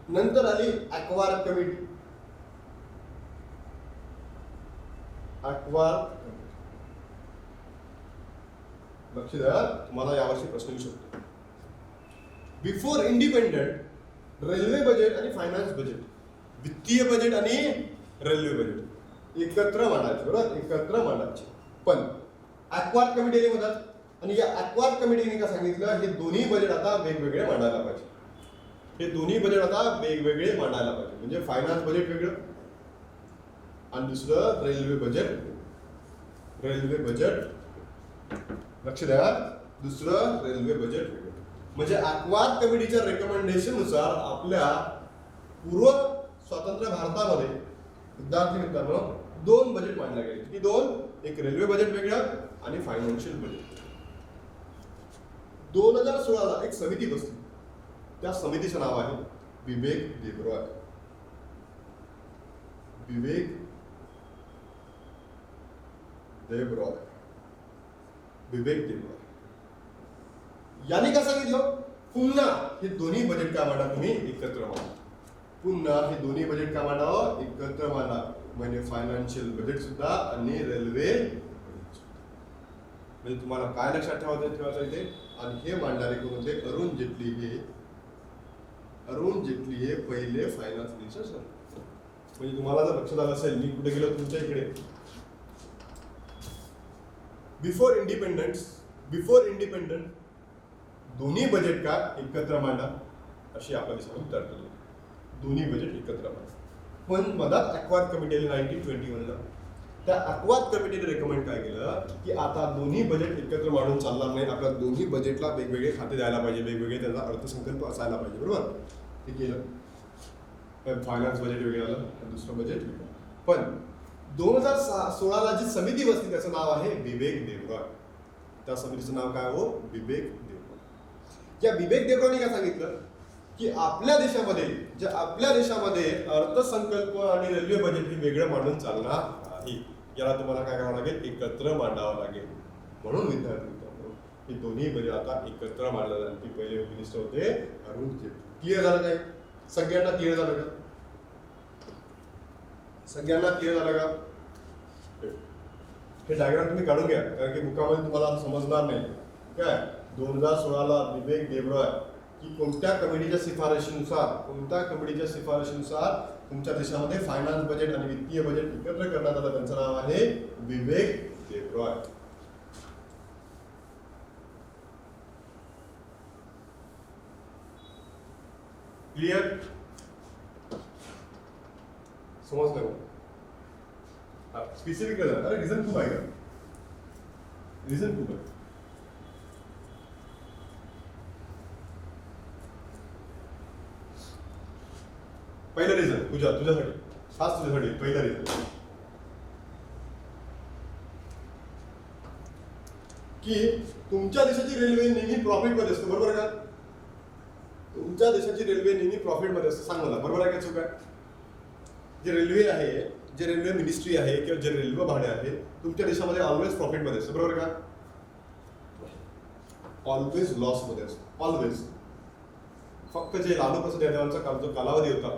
नंतर आली ॲक्वार कमिटी. लक्ष द्या, तुम्हाला यावर्षी प्रश्न येऊ शकतो. बिफोर इंडिपेंडंट रेल्वे बजेट आणि फायनान्स बजेट, वित्तीय बजेट आणि रेल्वे बजेट एकत्र मांडायचे. बरोबर? एकत्र मांडायचे. पण ॲक्वार कमिटीने म्हणतात आणि या ॲक्वार कमिटीने काय सांगितलं? हे दोन्ही बजेट आता वेगवेगळे मांडायला पाहिजे. म्हणजे फायनान्स बजेट वेगळं आणि दुसरं रेल्वे बजेट. लक्ष द्या, दुसरं रेल्वे बजेट वेगळं. म्हणजे ॲक्वार कमिटीच्या रेकमेंडेशन नुसार आपल्या पूर्व स्वातंत्र्य भारतामध्ये विद्यार्थी मित्रांनो 2 बजेट मांडले गेले. किती? 2 एक रेल्वे बजेट वेगळं आणि फायनान्शियल बजेट. 2016ला एक समिती बसली. त्या समितीचं नाव आहे विवेक देबरॉय. विवेक देबरॉय. विवेक देबरॉय याने काय सांगितलं, पुन्हा हे दोन्ही बजेट काय मांडा तुम्ही एकत्र मांडा. पुन्हा हे दोन्ही बजेट काय मांडावं एकत्र मांडा. म्हणजे फायनान्शियल बजेट सुद्धा आणि रेल्वे बजेट. म्हणजे तुम्हाला काय लक्षात ठेवायचं इथे. आणि हे मांडणारे कोण होते, अरुण जेटली. अरुण जेटली हे पहिले फायनान्स मिनिस्टर सर. म्हणजे तुम्हाला जर लक्षात आलं असेल, मी कुठे गेलो तुमच्या इकडे, बिफोर इंडिपेंडंट दोन्ही बजेट का एकत्र मांडा अशी आपल्या देशामध्ये तरतूद होती. दोन्ही बजेट एकत्र मांडा. पण मधात ॲक्वार्ड कमिटी आली 1921ला. त्या ॲक्वार्ड कमिटीने रेकमेंड काय केलं की आता दोन्ही बजेट एकत्र मांडून चालणार नाही, आपल्या दोन्ही बजेटला वेगवेगळे खाते द्यायला पाहिजे, वेगवेगळे त्यांचा अर्थसंकल्प असायला पाहिजे. बरोबर, ते केलं. फायनान्स बजेट वेगळं आलं आणि दुसरं बजेट वेगळं. पण 2016ला जी समिती बसली त्याचं नाव आहे विवेक देबरॉय. त्या समितीचं नाव काय हो, विवेक देबरॉय. या विवेक देबरॉयने काय सांगितलं की आपल्या देशामध्ये अर्थसंकल्प आणि रेल्वे बजेट हे वेगळं मांडून चालणार नाही. याला तुम्हाला काय करावं लागेल, एकत्र मांडावं लागेल. म्हणून विद्यार्थी हे दोन्ही बजेट आता एकत्र मांडलं जाईल. की पहिले मिनिस्टर होते अरुण जेटली. क्लिअर झालं काय, सगळ्यांना क्लिअर झालं का, सगळ्यांना क्लिअर झालं का. हे डायग्राम तुम्ही काढून घ्या, कारण की बुकामध्ये तुम्हाला समजणार नाही. काय 2016ला विवेक देबरॉय की कोणत्या कमिटीच्या शिफारशीनुसार तुमच्या देशामध्ये फायनान्स बजेट आणि वित्तीय बजेट एकत्र करण्यात आलं. त्यांचं नाव आहे विवेक देबरॉय. क्लिअर, समजलं. स्पेसिफिक अरे रिझन खूप आहे का, रिझन खूप आहे. पहिलं रिझन तुझ्यासाठी खास तुझ्यासाठी पहिलं रिझन की तुमच्या देशाची रेल्वे नेहमी प्रॉफिटमध्ये असते. बरोबर का, तुमच्या देशाची रेल्वे नेहमी प्रॉफिटमध्ये असते. सांग मला, बरोबर आहे का चूक आहे. जे रेल्वे आहे, जे रेल्वे मिनिस्ट्री आहे किंवा जे रेल्वे भाडे आहे तुमच्या देशामध्ये ऑलवेज प्रॉफिटमध्ये असते. बरोबर का, ऑलवेज लॉसमध्ये असते. ऑलवेज. फक्त जे लालू प्रसाद यादवांचा जो कालावधी होता,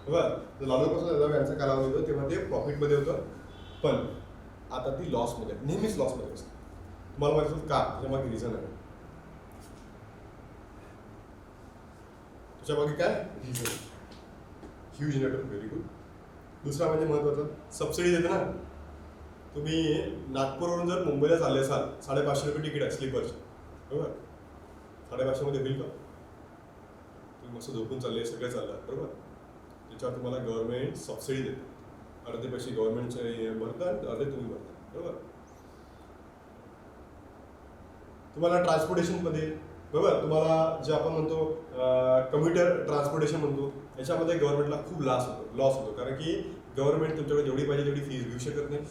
बरोबर, लालू प्रसाद यादव यांचा कालावधी होता तेव्हा ते प्रॉफिटमध्ये होतं. पण आता ती लॉसमध्ये, नेहमीच लॉसमध्ये असते. तुम्हाला माहिती असेल का, त्याच्या मागे रिझन आहे. त्याच्या मागे काय reason, huge network. Very good. दुसरा म्हणजे महत्वाचं, सबसिडी देते ना. तुम्ही नागपूरवरून जर मुंबईला चालले असाल, 550 रुपये तिकीट आहे स्लीपरची. बरोबर, 550 मध्ये होईल का. तुम्ही मस्त झोपून चालले, सगळे चाललं. बरोबर, त्याच्यावर तुम्हाला गव्हर्नमेंट सबसिडी देते. अर्धे पैसे गव्हर्नमेंटचे भरतात, अर्धे तुम्ही भरता. बरोबर, तुम्हाला ट्रान्सपोर्टेशनमध्ये, बरोबर, तुम्हाला जे आपण म्हणतो कम्युटर ट्रान्सपोर्टेशन म्हणतो, याच्यामध्ये गव्हर्नमेंटला खूप लॉस होतो. कारण की गव्हर्नमेंट तुमच्याकडे जेवढी पाहिजे तेवढी फीज घेऊ शकत नाही.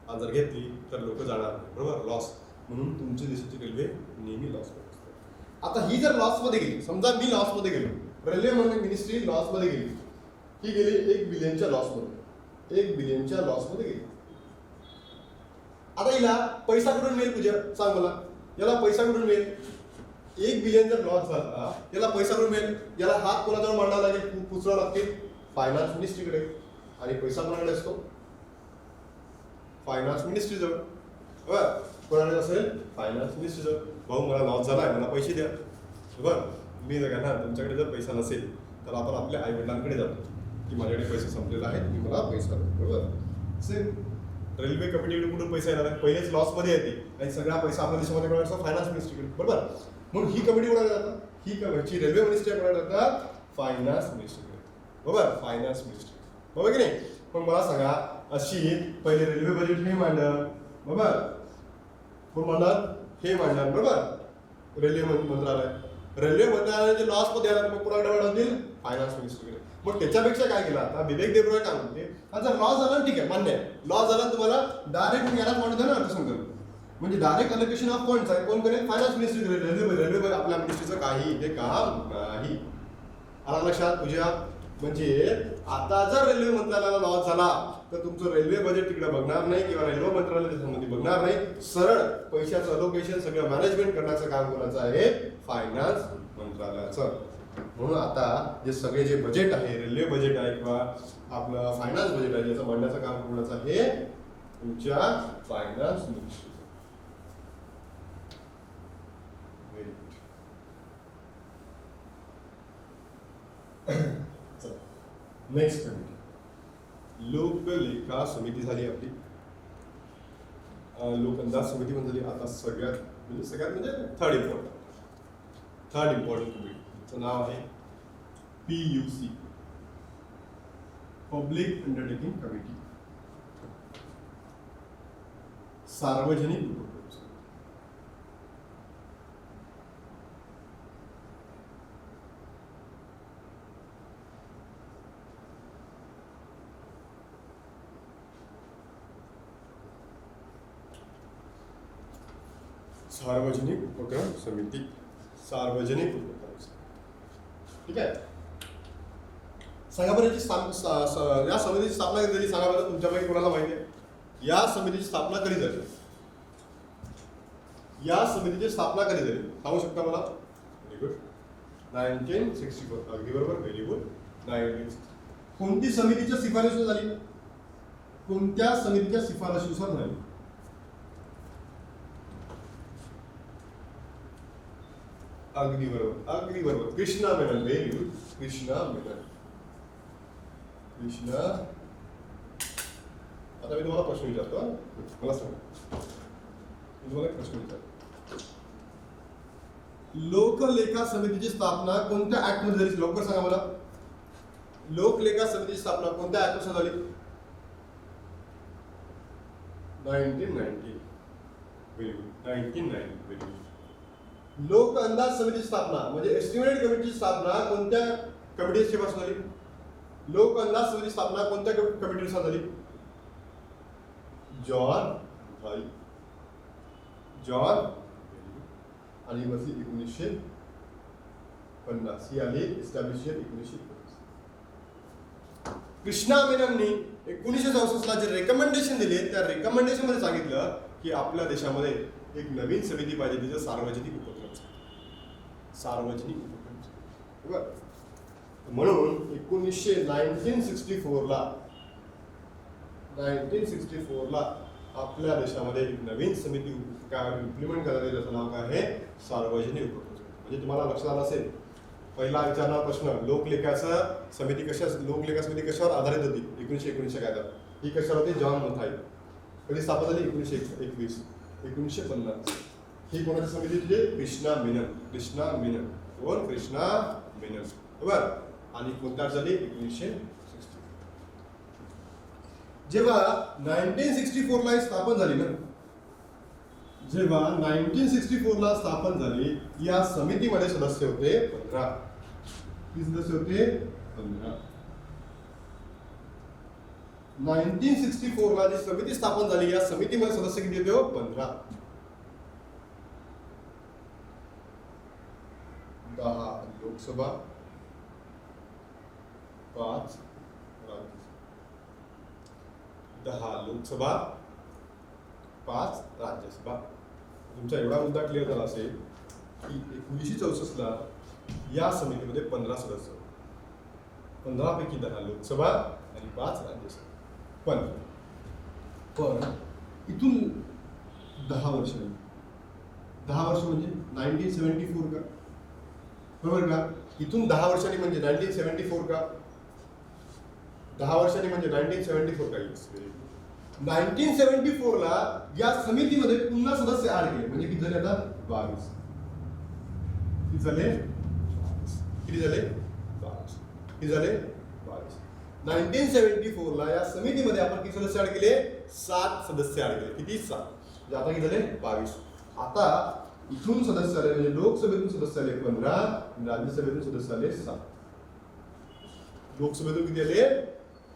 आणि जर घेतली तर लोक जाणार नाही. बरोबर, लॉस. म्हणून तुमची देशाची रेल्वे नेहमी लॉसमध्ये असते. आता ही जर लॉसमध्ये गेली, समजा मी लॉसमध्ये गेलो, रेल्वे मिनिस्ट्री लॉसमध्ये गेली, ही गेली 1 बिलियनच्या लॉसमध्ये, 1 बिलियनच्या लॉसमध्ये गेली. आता हिला पैसा कुठून मिळेल पूजा, सांग मला. याला पैसा कुठून मिळेल, 1 बिलियन जर लॉस झाला, याला पैसा कुठून मिळेल. याला हात कोणाजवळ मांडावा लागेल, पुचवावं लागतील फायनान्स मिनिस्ट्रीकडे. आणि पैसा कोणाकडे असतो, फायनान्स मिनिस्ट्रीजवळ. बरं, कोणाकडे असेल, फायनान्स मिनिस्ट्रीजवळ. भाऊ मला लॉस झाला आहे, मला पैसे द्या. बरं, मी जर ना तुमच्याकडे जर पैसा नसेल तर आपण आपल्या आई वडिलांकडे जातो की माझ्याकडे पैसा संपलेला आहे, तुम्ही मला पैसा द्या. बरोबर, सेम रेल्वे कमिटीकडे कुठून पैसा येणार आहे, पहिलेच लॉसमध्ये येते आणि सगळा पैसा आपल्या देशामध्ये कोणाला असतो, फायनान्स मिनिस्ट्रीकडे. बरोबर, म्हणून ही कमिटी कोणाला जातात, ही कमिटी रेल्वे मिनिस्ट्री कोणाला जातात, फायनान्स मिनिस्ट्रीकडे. बरोबर, फायनान्स मिनिस्ट्री. बरोबर की नाही. पण मला सांगा, अशी पहिले रेल्वे बजेट हे मांडलं, बरोबर, कोण मांडणार, हे मांडणार. बरोबर, रेल्वे मंत्रालय. रेल्वे मंत्रालयाचे लॉसमध्ये आला मग कोणाकडे वाढवतील, फायनान्स मिनिस्ट्रीकडे. मग त्याच्यापेक्षा काय केलं आता विवेक देवराय काय म्हणते, हा जर लॉ झाला ठीक आहे, मान्य आहे, लॉ झाला तुम्हाला डायरेक्ट यालाच म्हणतो ना अर्थसंकल्प, म्हणजे डायरेक्ट अलोकेशन ऑफ फंड्स आहे, कोण करेल, फायनान्स मिनिस्ट्री करेल, रेल्वे आपल्या मिनिस्ट्रीचं काही इथे काम नाही. आला लक्षात तुझ्या? म्हणजे आता जर रेल्वे मंत्रालयाला लॉस झाला तर तुमचं रेल्वे बजेट तिकडे बघणार नाही किंवा रेल्वे मंत्रालय त्याच्यामध्ये बघणार नाही, सरळ पैशाचं अलोकेशन सगळं मॅनेजमेंट करण्याचं काम कोणाचं आहे, फायनान्स मंत्रालयाचं. म्हणून आता जे सगळे जे बजेट आहे, रेल्वे बजेट आहे किंवा आपलं फायनान्स बजेट आहे, याचं मांडण्याचं काम कोणाचं आहे, तुमच्या फायनान्स मिनिस्ट्री. नेक्स्ट कमिटी लोकलेखा समिती झाली आपली, लोक अंदाज समिती पण झाली. आता सगळ्यात म्हणजे थर्ड इम्पॉर्टंट कमिटीचं नाव आहे PUC, पब्लिक अंडरटेकिंग कमिटी, सार्वजनिक उपक्रम. सार्वजनिक उपक्रम समिती, सार्वजनिक उपक्रम समिती. ठीक आहे. सांगा बरं या समितीची स्थापना कधी झाली, सांगा बरं तुमच्यापैकी कोणाला माहिती आहे? या समितीची स्थापना कधी झाली? या समितीची स्थापना कधी झाली सांगू शकता मला? Very good, 1964. अगदी बरोबर, व्हेरी गुड. 1960. कोणती समितीच्या शिफारशीनुसार झाली? कोणत्या समितीच्या शिफारशीनुसार झाली? अगदी बरोबर, अगदी बरोबर, कृष्णा मेनन. Very good, Krishna Menon. कृष्णा. आता मी तुम्हाला प्रश्न विचारतो, मला सांगा, मी तुम्हाला एक प्रश्न विचारतो. लोकलेखा समितीची स्थापना कोणत्या ऍक्ट मध्ये झाली? लवकर सांगा मला. लोकलेखा समितीची स्थापना कोणत्या ऍक्ट नुसार झाली? 1990. Very good, 1990. Very good. लोक अंदाज समितीची स्थापना म्हणजे एस्टिमेटेड कमिटीची स्थापना कोणत्या कमिटीच्या शिफारशीनुसार झाली? लोक अंदाज समितीची स्थापना कोणत्या कमिटीनुसार झाली? जॉन आणि मसी 1950 ही आली एस्टॅब्लिश 1950. कृष्णा मेनननी 1964 ला जे रेकमेंडेशन दिले त्या रेकमेंडेशन मध्ये सांगितलं की आपल्या देशामध्ये एक नवीन समिती पाहिजे, तिचं सार्वजनिक उपक्रम. सार्वजनिक उपक्रम. म्हणून 1964 ला आपल्या देशामध्ये एक नवीन समिती काय इम्प्लिमेंट करण्यात येईल, त्याचं नाव काय आहे? सार्वजनिक उपक्रम. म्हणजे तुम्हाला लक्षात आलं असेल, पहिला विचारणार प्रश्न, लोकलेखा समिती कशावर आधारित होती? 1919 कायदा. ही कशावर होती? जॉन मथाई. कधी स्थापन झाली? 1921. 1950. ही कोणाची समिती होती? कृष्णा मेनन. कृष्णा मेनन. कोण? कृष्णा मेनन. बरोबर. आणि कोणत्या झाली? 1960. जेव्हा 1964 ला स्थापन झाली ना, जेव्हा 1964 ला स्थापन झाली, या समितीमध्ये सदस्य होते 15. किती सदस्य होते? 15. 1964 ला जी समिती स्थापन झाली, या समितीमध्ये सदस्य किती होते? 15. 10 लोकसभा, 5 राज्यसभा. 10 लोकसभा, 5 राज्यसभा. तुमचा एवढा मुद्दा क्लिअर झाला असेल की 1964 ला या समितीमध्ये 15 सदस्य, 15 पैकी 10 लोकसभा आणि 5 राज्यसभा. पण इथून 10 वर्ष म्हणजे 1974 का? बरोबर का? इथून 10 वर्षांनी म्हणजे 1974 का? 10 वर्षांनी म्हणजे 1974 का? 1974 ला या समितीमध्ये पुन्हा सदस्य ऍड केले, म्हणजे किती झाले आता? 22. किती झाले? 22. 1974 ला या समितीमध्ये आपण किती सदस्य ऍड केले? 7 सदस्य ऍड केले. किती? 7. म्हणजे आता किती झाले? 22. आता इथून सदस्य आले म्हणजे लोकसभेतून सदस्य आले 15, राज्यसभेतून सदस्य आले 7. लोकसभेतून किती आले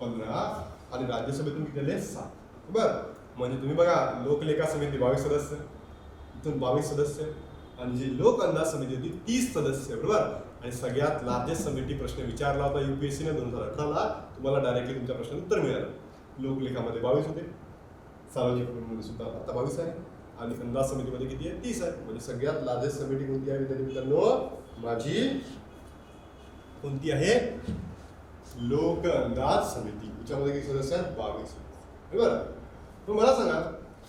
15 आणि राज्यसभेतून किती आले 7. बरं, म्हणजे तुम्ही बघा लोकलेखा समिती 22 सदस्य, इथून 22 सदस्य, आणि जी लोक अंदाज समिती होती 30 सदस्य, बरोबर. आणि सगळ्यात लार्जेस्ट समिती प्रश्न विचारला होता UPSCने 2018ला, तुम्हाला डायरेक्टली तुमच्या प्रश्नाचं उत्तर मिळालं. लोकलेखामध्ये 22 होते, सार्वजनिक सुद्धा आता 22 आहे, आणि अंदाज समितीमध्ये किती आहे 30 आहे. म्हणजे सगळ्यात लार्जेस्ट समिती कोणती आहे विद्यार्थी मित्रांनो? माझी कोणती आहे? लोक अंदाज समिती. याच्यामध्ये किती सदस्य आहेत? 22. बरोबर. मग मला सांगा,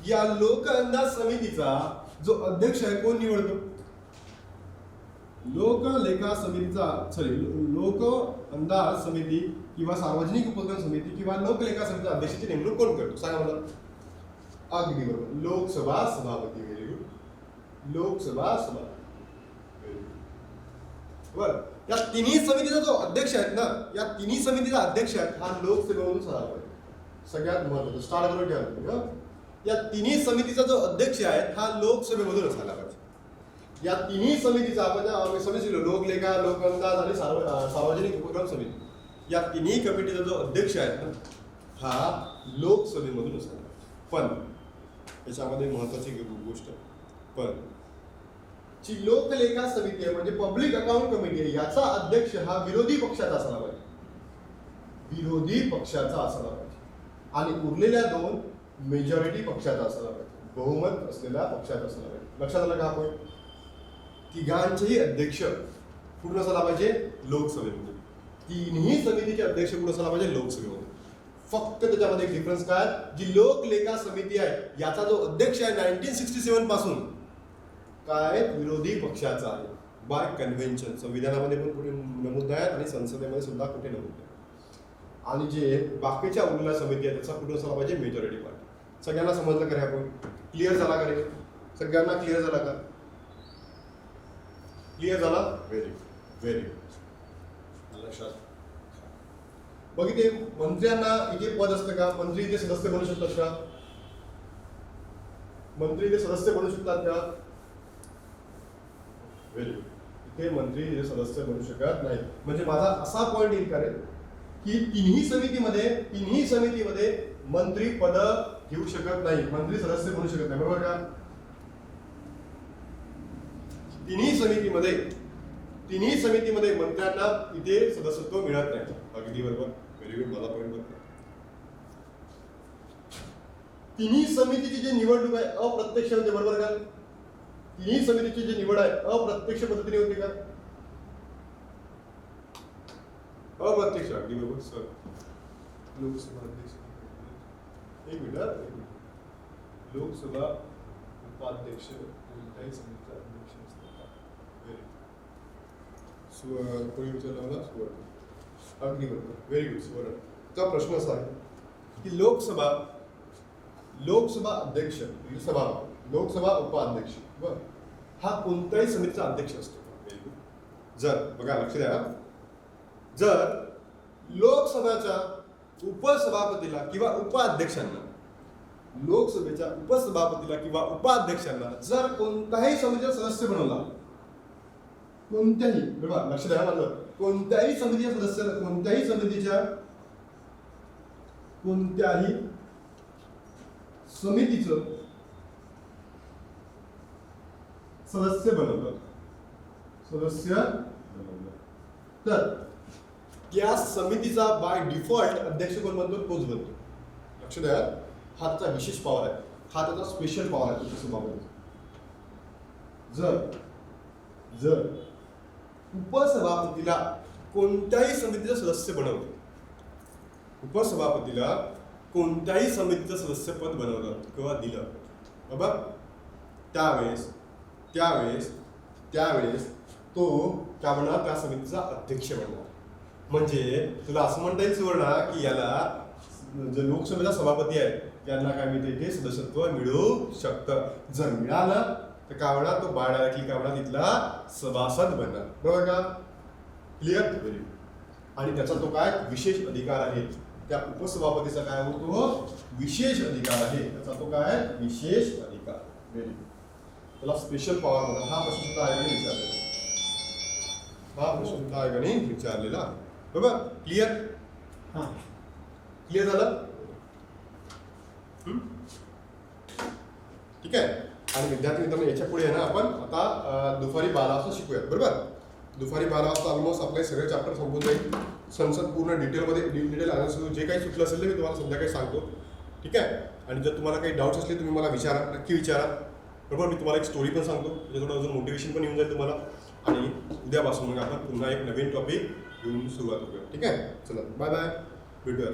या लोक अंदाज समितीचा जो अध्यक्ष आहे कोण निवडतो? लोकलेखा समितीचा लोक अंदाज समिती किंवा सार्वजनिक उपक्रम समिती किंवा लोकलेखा समितीच्या अध्यक्षाची नेमणूक कोण करतो? सांगा मला. अगदी बरोबर, लोकसभा सभापती. व्हेरी गुड, लोकसभा सभापती. बरं, या तिन्ही समितीचा जो अध्यक्ष आहेत ना, या तिन्ही समितीचा अध्यक्ष आहे हा लोकसभेमधून झाला पाहिजे. सगळ्यात महत्त्वाचं स्टार्ट करून ठेवा. या तिन्ही समितीचा जो अध्यक्ष आहे हा लोकसभेमधून झाला पाहिजे. या तिन्ही समितीचा आपण समजलो, लोकलेखा, लोक अंदाज आणि सार्वजनिक उपक्रम समिती, या तिन्ही कमिटीचा जो अध्यक्ष आहे ना हा लोकसभेमधून झाला. पण त्याच्यामध्ये महत्वाची गोष्ट, पण जी लोकलेखा समिती आहे म्हणजे पब्लिक अकाउंट कमिटी आहे, याचा अध्यक्ष हा विरोधी पक्षाचा असायला पाहिजे. विरोधी पक्षाचा असायला पाहिजे. आणि उरलेल्या 2 मेजॉरिटी पक्षाचा असायला पाहिजे, बहुमत असलेल्या पक्षाचा असायला पाहिजे. लक्षात आलं का? आपण तिघांचेही अध्यक्ष कुठून असायला पाहिजे? लोकसभेमध्ये. तिन्ही समितीचे अध्यक्ष कुठून असायला पाहिजे? लोकसभेमध्ये. फक्त त्याच्यामध्ये एक डिफरन्स काय? जी लोकलेखा समिती आहे याचा जो अध्यक्ष आहे 1967 पासून काय विरोधी पक्षाचा आहे, बाय कन्व्हेन्शन. संविधानामध्ये पण कुठे नमूद आहे आणि संसदेमध्ये सुद्धा कुठे नमूद आहे. आणि जे बाकीच्या उरलेल्या समिती आहे त्याचा कुठे असायला पाहिजे? Majority party. सगळ्यांना समजलं का रे? आपण क्लिअर झाला का रे? सगळ्यांना क्लिअर झाला का? क्लिअर झाला? व्हेरी व्हेरी लक्षात. बघ इथे मंत्र्यांना इथे पद असतं का? मंत्री इथे सदस्य बनू शकतात का? मंत्री इथे सदस्य बनू शकतात का? Very good. इथे मंत्री इथे सदस्य बनू शकत नाही. म्हणजे माझा असा पॉइंट येईल का रे की तिन्ही समितीमध्ये मंत्री पद घेऊ शकत नाही, मंत्री सदस्य बनू शकत नाही, बरोबर का? तिन्ही समितीमध्ये मंत्र्यांना इथे सदस्यत्व मिळत नाही. अगदी बरोबर, व्हेरी गुड, मला पॉइंट बरोबर. तिन्ही समितीची जी निवडणूक आहे अप्रत्यक्ष होते, बरोबर का? तिन्ही समितीची जी निवड आहे अप्रत्यक्ष पद्धतीने होते का? अप्रत्यक्ष. अगदी बरोबर सर. लोकसभा अध्यक्ष, एक मिनिट, लोकसभा उपाध्यक्ष कोणत्याही समितीचा अध्यक्ष असतात. कोणी विचारलं मला? सुवर्ण. अगदी बरोबर, व्हेरी गुड सुवर्ण. तर प्रश्न असा आहे की लोकसभा अध्यक्ष, लोकसभा उपाध्यक्ष हा कोणत्याही समितीचा अध्यक्ष असतो. Very good. जर बघा लक्ष द्या, जर लोकसभेच्या उपसभापतीला किंवा उपाध्यक्षांना, लोकसभेच्या उपसभापतीला किंवा उपाध्यक्षांना जर कोणत्याही समितीचा सदस्य बनवला, कोणत्याही, बरोबर लक्ष द्या माझं, कोणत्याही समितीच्या सदस्याला, कोणत्याही समितीचं सदस्य बनवलं, तर त्या समितीचा बाय डिफॉल्ट अध्यक्ष कोण बनतो? तोच बनतो. लक्ष द्या, हा त्याचा विशेष पॉवर आहे, हा त्याचा स्पेशल पॉवर आहे उपसभापती. जर उपसभापतीला कोणत्याही समितीचं सदस्य बनवलं, उपसभापतीला कोणत्याही समितीचं सदस्यपद बनवलं किंवा दिलं, बरोबर, त्यावेळेस तो काय म्हणणार? त्या समितीचा अध्यक्ष बनणार. म्हणजे तुला असं म्हणता येईल सुवर्ण की याला जो लोकसभेचा सभापती आहे त्यांना काय मिळते? इथे सदस्यत्व मिळू शकतं. जर मिळालं तर काय होणार? तो डायरेक्टली काय होणार? तिथला सभासद बनणार, बरोबर का? क्लिअर? व्हेरी. आणि त्याचा तो काय विशेष अधिकार आहे, त्या उपसभापतीचा काय होतो? विशेष अधिकार आहे. त्याचा तो काय विशेष अधिकार. व्हेरी. त्याला स्पेशल पॉवर होता. हा प्रश्न सुद्धा आयोगाने विचारलेला, बरोबर. क्लिअर? हां क्लिअर झालं? ठीक आहे. आणि विद्यार्थी मित्रांनो याच्या पुढे आहे ना आपण आता दुपारी 12 वाजता शिकूयात, बरोबर? दुपारी 12 वाजता ऑलमोस्ट आपले सगळे चॅप्टर संपून जाईल. संसद पूर्ण डिटेलमध्ये डिटेल अनालिसिस जे काही सुचलं असेल ते मी तुम्हाला संध्याकाळी सांगतो. ठीक आहे. आणि जर तुम्हाला काही डाऊट्स असले तुम्ही मला विचारा, नक्की विचारा, बरोबर? मी तुम्हाला एक स्टोरी पण सांगतो, त्याच्याकडून अजून मोटिवेशन पण येऊन जाईल तुम्हाला. आणि उद्यापासून मग आपण पुन्हा एक नवीन टॉपिक घेऊन सुरुवात करूया. ठीक आहे. चला बाय बाय, भेटूया.